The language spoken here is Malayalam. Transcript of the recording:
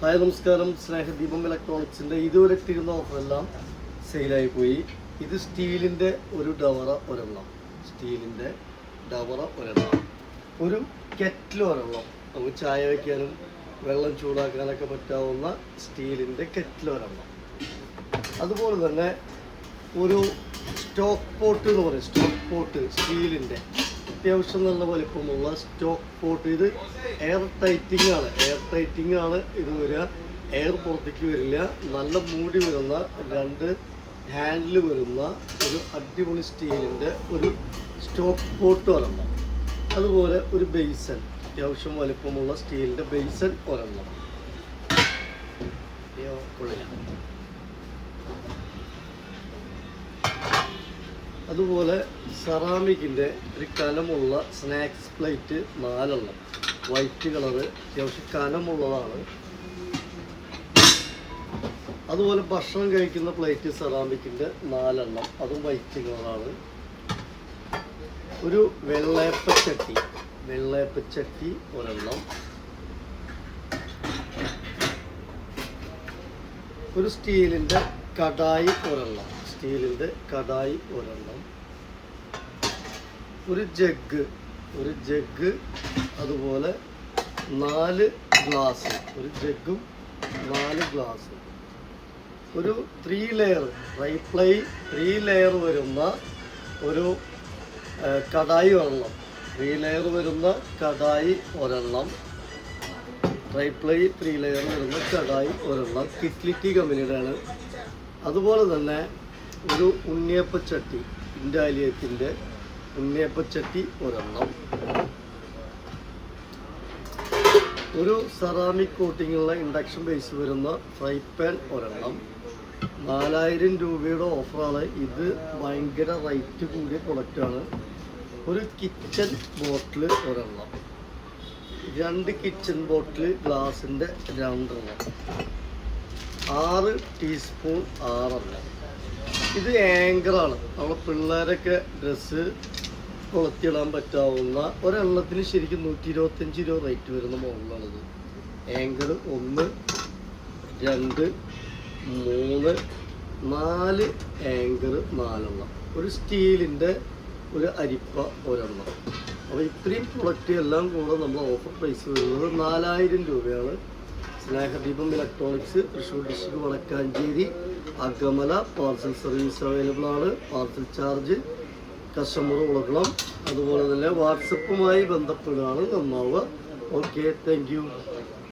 ഹായ് നമസ്കാരം. സ്നേഹദീപം ഇലക്ട്രോണിക്സിൻ്റെ ഇതുവരെ ഇട്ടിരുന്ന ഓഫറെല്ലാം സെയിലായി പോയി. ഇത് സ്റ്റീലിൻ്റെ ഒരു ഡവറ ഒരെണ്ണം, ഒരു കെറ്റിൽ ഒരെണ്ണം, നമുക്ക് ചായ വയ്ക്കാനും വെള്ളം ചൂടാക്കാനൊക്കെ പറ്റാവുന്ന സ്റ്റീലിൻ്റെ കെറ്റിൽ ഒരെണ്ണം. അതുപോലെ തന്നെ ഒരു സ്റ്റോക്ക് പോട്ട് എന്ന് പറയും, സ്റ്റോക്ക് പോട്ട് സ്റ്റീലിൻ്റെ അത്യാവശ്യം നല്ല വലിപ്പമുള്ള സ്റ്റോക്ക് പോട്ട്. ഇത് എയർ ടൈറ്റിംഗ് ആണ് ഇത് വരിക. എയർ പുറത്തേക്ക് വരില്ല. നല്ല മൂടി വരുന്ന 2 ഹാൻഡിൽ വരുന്ന ഒരു അടിപൊളി സ്റ്റീലിൻ്റെ ഒരു സ്റ്റോക്ക് പോട്ട് ഒരെണ്ണം. അതുപോലെ ഒരു ബേസൻ, അത്യാവശ്യം വലിപ്പമുള്ള സ്റ്റീലിൻ്റെ ബേസൻ ഒരെണ്ണം. അതുപോലെ സെറാമിക്കിൻ്റെ ഒരു കനമുള്ള സ്നാക്സ് പ്ലേറ്റ് 4 എണ്ണം, വൈറ്റ് കളറ്, അത്യാവശ്യം കനമുള്ളതാണ്. അതുപോലെ ഭക്ഷണം കഴിക്കുന്ന പ്ലേറ്റ് സെറാമിക്കിൻ്റെ 4 എണ്ണം, അതും വൈറ്റ് കളറാണ്. ഒരു വെള്ളയപ്പച്ചട്ടി ഒരെണ്ണം. ഒരു സ്റ്റീലിൻ്റെ കടായി ഒരെണ്ണം. ഒരു ജഗ്, അതുപോലെ 4 ഗ്ലാസ്, ഒരു ജഗ്ഗും 4 ഗ്ലാസും. ഒരു 3 ലെയർ വരുന്ന ഒരു കടായി ഒരെണ്ണം, 3 ലെയർ വരുന്ന കടായി ഒരെണ്ണം, ട്രൈപ്ലൈ 3 ലെയർ വരുന്ന കടായി ഒരെണ്ണം, കിറ്റ്ലിറ്റി കമ്പനിയുടെയാണ്. അതുപോലെ തന്നെ ഒരു ഉണ്ണിയപ്പച്ചട്ടി, ഇൻഡാലിയത്തിൻ്റെ ഉണ്ണിയപ്പച്ചട്ടി ഒരെണ്ണം. ഒരു സെറാമിക് കോട്ടിങ്ങുള്ള ഇൻഡക്ഷൻ ബേസ് വരുന്ന ഫ്രൈ പാൻ ഒരെണ്ണം. 4000 രൂപയുടെ ഓഫറാണ് ഇത്. ഭയങ്കര റേറ്റ് കൂടിയ പ്രൊഡക്റ്റാണ്. ഒരു കിച്ചൺ ബോട്ടിൽ ഒരെണ്ണം, 2 കിച്ചൺ ബോട്ടിൽ ഗ്ലാസിൻ്റെ 2 എണ്ണം, 6 ടീസ്പൂൺ 6 എണ്ണം. ഇത് ആങ്കറാണ്. നമ്മളെ പിള്ളേരൊക്കെ ഡ്രസ്സ് കൊളുത്തിയിടാൻ പറ്റാവുന്ന ഒരെണ്ണത്തിന് ശരിക്കും 125 രൂപ റേറ്റ് വരുന്ന മോഡലാണിത്. ആങ്കർ 1, 2, 3, 4 ആങ്കർ 4 എണ്ണം. ഒരു സ്റ്റീലിൻ്റെ ഒരു അരിപ്പ ഒരെണ്ണം. അപ്പോൾ ഇത്രയും പ്രൊഡക്റ്റ് എല്ലാം കൂടെ നമ്മൾ ഓഫർ പ്രൈസ് വരുന്നത് 4000 രൂപയാണ്. Snehadeepam electronics, Thrissur district, Vadakkanchery, Akamala. Parcel service available ആണ്. പാർസൽ ചാർജ് കസ്റ്റമർ കൊടുക്കണം. അതുപോലെ തന്നെ വാട്സപ്പുമായി ബന്ധപ്പെടുകയാണ് നന്നാവുക. Okay, thank U.